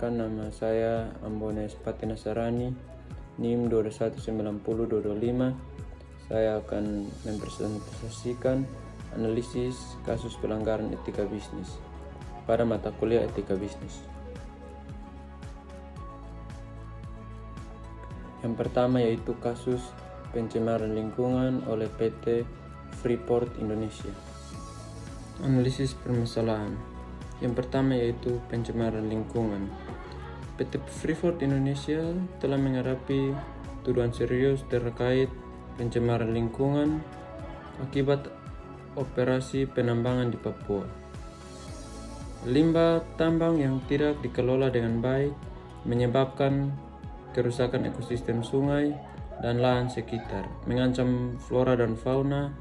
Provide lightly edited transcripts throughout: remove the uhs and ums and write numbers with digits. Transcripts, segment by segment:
Perkenalkan, nama saya Ambones Patina Sarani, NIM 2190225. Saya akan mempresentasikan analisis kasus pelanggaran etika bisnis pada mata kuliah etika bisnis. Yang pertama yaitu kasus pencemaran lingkungan oleh PT Freeport Indonesia. Analisis permasalahan. Yang pertama yaitu pencemaran lingkungan. PT Freeport Indonesia telah menghadapi tuduhan serius terkait pencemaran lingkungan akibat operasi penambangan di Papua. Limbah tambang yang tidak dikelola dengan baik menyebabkan kerusakan ekosistem sungai dan lahan sekitar, mengancam flora dan fauna,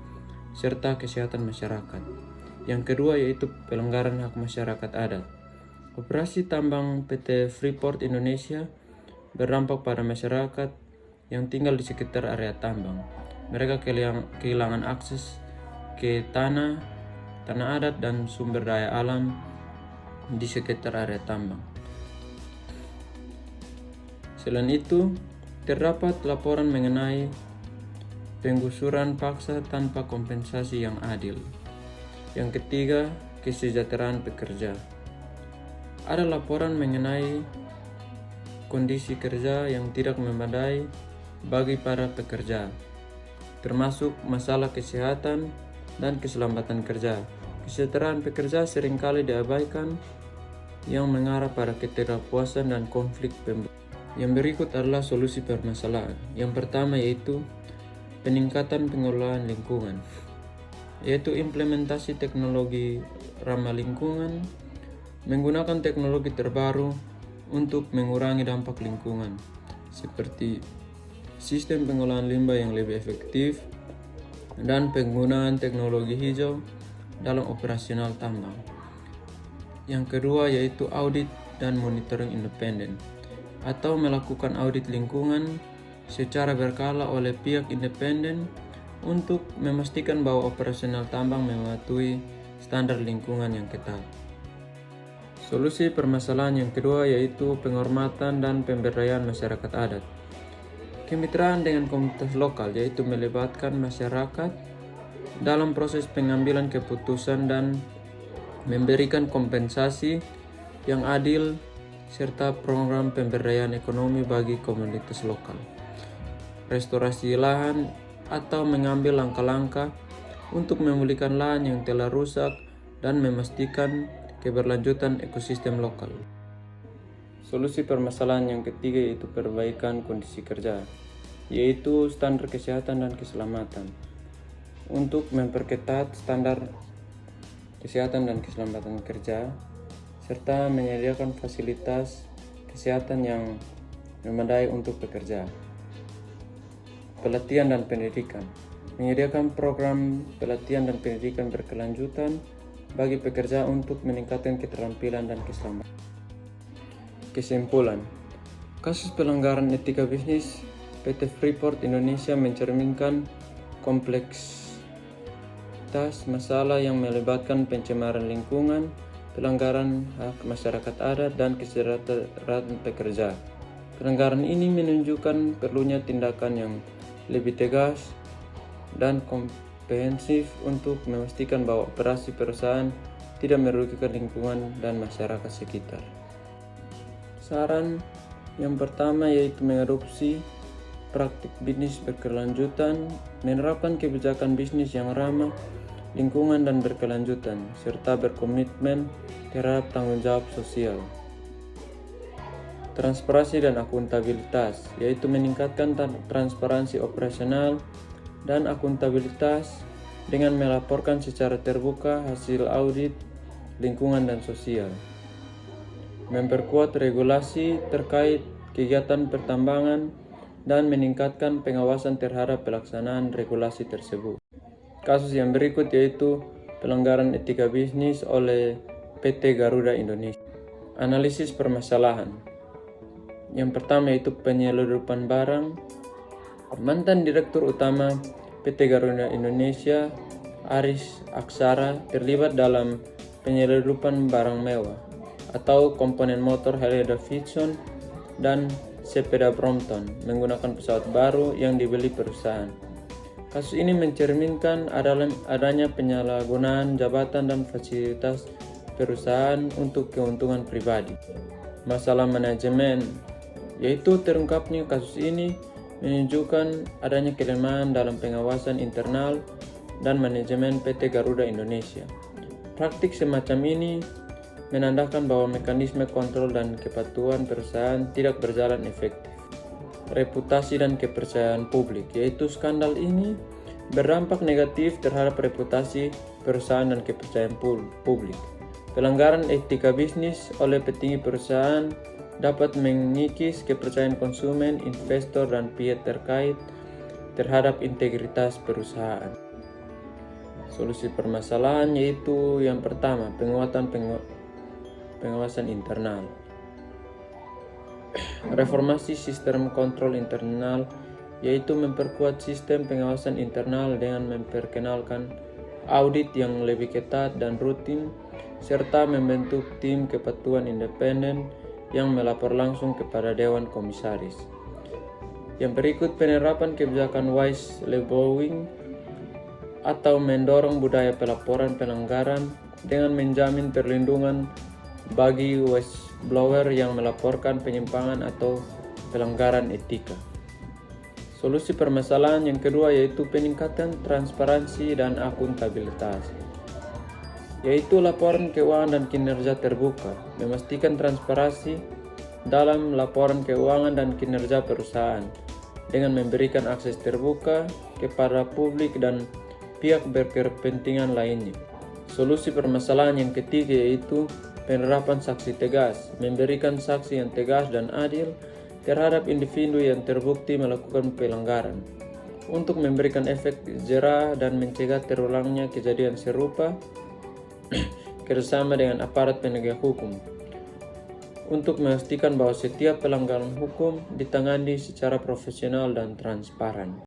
serta kesehatan masyarakat. Yang kedua yaitu pelanggaran hak masyarakat adat. Operasi tambang PT Freeport Indonesia berdampak pada masyarakat yang tinggal di sekitar area tambang. Mereka kehilangan akses ke tanah adat dan sumber daya alam di sekitar area tambang. Selain itu, terdapat laporan mengenai penggusuran paksa tanpa kompensasi yang adil. Yang ketiga, kesejahteraan pekerja. Ada laporan mengenai kondisi kerja yang tidak memadai bagi para pekerja, termasuk masalah kesehatan dan keselamatan kerja. Kesejahteraan pekerja seringkali diabaikan yang mengarah pada ketidakpuasan dan konflik pembeli. Yang berikut adalah solusi permasalahan. Yang pertama yaitu peningkatan pengelolaan lingkungan, yaitu implementasi teknologi ramah lingkungan, menggunakan teknologi terbaru untuk mengurangi dampak lingkungan, seperti sistem pengolahan limbah yang lebih efektif dan penggunaan teknologi hijau dalam operasional tambang. Yang kedua yaitu audit dan monitoring independen, atau melakukan audit lingkungan secara berkala oleh pihak independen untuk memastikan bahwa operasional tambang mematuhi standar lingkungan yang ketat. Solusi permasalahan yang kedua yaitu penghormatan dan pemberdayaan masyarakat adat. Kemitraan dengan komunitas lokal yaitu melibatkan masyarakat dalam proses pengambilan keputusan dan memberikan kompensasi yang adil serta program pemberdayaan ekonomi bagi komunitas lokal. Restorasi lahan atau mengambil langkah-langkah untuk memulihkan lahan yang telah rusak dan memastikan keberlanjutan ekosistem lokal. Solusi permasalahan yang ketiga yaitu perbaikan kondisi kerja, yaitu standar kesehatan dan keselamatan. Untuk memperketat standar kesehatan dan keselamatan kerja, serta menyediakan fasilitas kesehatan yang memadai untuk pekerja. Pelatihan dan pendidikan. Menyediakan program pelatihan dan pendidikan berkelanjutan bagi pekerja untuk meningkatkan keterampilan dan keselamatan. Kesimpulan, kasus pelanggaran etika bisnis PT Freeport Indonesia mencerminkan kompleksitas masalah yang melibatkan pencemaran lingkungan, pelanggaran hak masyarakat adat, dan kesejahteraan pekerja. Pelanggaran ini menunjukkan perlunya tindakan yang lebih tegas dan komprehensif untuk memastikan bahwa operasi perusahaan tidak merugikan lingkungan dan masyarakat sekitar. Saran yang pertama yaitu mengadopsi praktik bisnis berkelanjutan, menerapkan kebijakan bisnis yang ramah lingkungan dan berkelanjutan, serta berkomitmen terhadap tanggung jawab sosial. Transparansi dan akuntabilitas, yaitu meningkatkan transparansi operasional dan akuntabilitas dengan melaporkan secara terbuka hasil audit lingkungan dan sosial. Memperkuat regulasi terkait kegiatan pertambangan dan meningkatkan pengawasan terhadap pelaksanaan regulasi tersebut. Kasus yang berikut yaitu pelanggaran etika bisnis oleh PT Garuda Indonesia. Analisis permasalahan. Yang pertama yaitu penyelundupan barang. Mantan Direktur Utama PT Garuda Indonesia, Aris Aksara, terlibat dalam penyelundupan barang mewah atau komponen motor Harley Davidson dan sepeda Brompton menggunakan pesawat baru yang dibeli perusahaan. Kasus ini mencerminkan adanya penyalahgunaan jabatan dan fasilitas perusahaan untuk keuntungan pribadi. Masalah manajemen, yaitu terungkapnya kasus ini menunjukkan adanya kelemahan dalam pengawasan internal dan manajemen PT Garuda Indonesia. Praktik semacam ini menandakan bahwa mekanisme kontrol dan kepatuhan perusahaan tidak berjalan efektif. Reputasi dan kepercayaan publik, yaitu skandal ini berdampak negatif terhadap reputasi perusahaan dan kepercayaan publik. Pelanggaran etika bisnis oleh petinggi perusahaan dapat mengikis kepercayaan konsumen, investor, dan pihak terkait terhadap integritas perusahaan. Solusi permasalahan yaitu yang pertama, penguatan pengawasan internal. Reformasi sistem kontrol internal yaitu memperkuat sistem pengawasan internal dengan memperkenalkan audit yang lebih ketat dan rutin serta membentuk tim kepatuhan independen yang melapor langsung kepada Dewan Komisaris. Yang berikut, penerapan kebijakan whistleblowing atau mendorong budaya pelaporan pelanggaran dengan menjamin perlindungan bagi whistleblower yang melaporkan penyimpangan atau pelanggaran etika. Solusi permasalahan yang kedua yaitu peningkatan transparansi dan akuntabilitas, yaitu laporan keuangan dan kinerja terbuka, memastikan transparansi dalam laporan keuangan dan kinerja perusahaan dengan memberikan akses terbuka kepada publik dan pihak berkepentingan lainnya. Solusi permasalahan yang ketiga yaitu penerapan saksi tegas, memberikan saksi yang tegas dan adil terhadap individu yang terbukti melakukan pelanggaran untuk memberikan efek jera dan mencegah terulangnya kejadian serupa kerjasama dengan aparat penegak hukum untuk memastikan bahwa setiap pelanggaran hukum ditangani secara profesional dan transparan.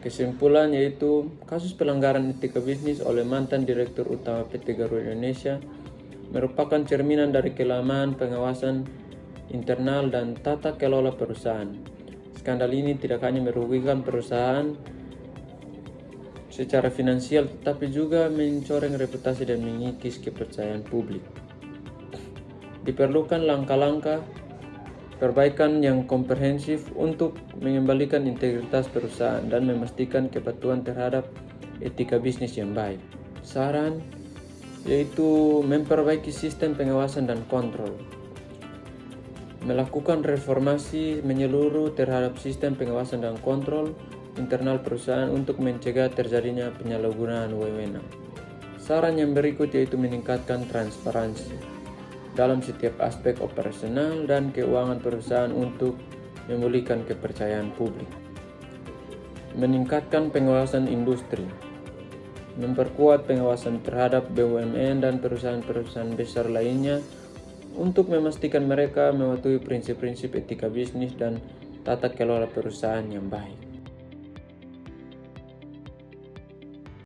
Kesimpulan yaitu kasus pelanggaran etika bisnis oleh mantan Direktur Utama PT Garuda Indonesia merupakan cerminan dari kelemahan pengawasan internal dan tata kelola perusahaan. Skandal ini tidak hanya merugikan perusahaan secara finansial, tetapi juga mencoreng reputasi dan mengikis kepercayaan publik. Diperlukan langkah-langkah perbaikan yang komprehensif untuk mengembalikan integritas perusahaan dan memastikan kepatuhan terhadap etika bisnis yang baik. Saran yaitu memperbaiki sistem pengawasan dan kontrol, melakukan reformasi menyeluruh terhadap sistem pengawasan dan kontrol internal perusahaan untuk mencegah terjadinya penyalahgunaan wewenang. Saran yang berikut yaitu meningkatkan transparansi dalam setiap aspek operasional dan keuangan perusahaan untuk memulihkan kepercayaan publik. Meningkatkan pengawasan industri, memperkuat pengawasan terhadap BUMN dan perusahaan-perusahaan besar lainnya untuk memastikan mereka mematuhi prinsip-prinsip etika bisnis dan tata kelola perusahaan yang baik.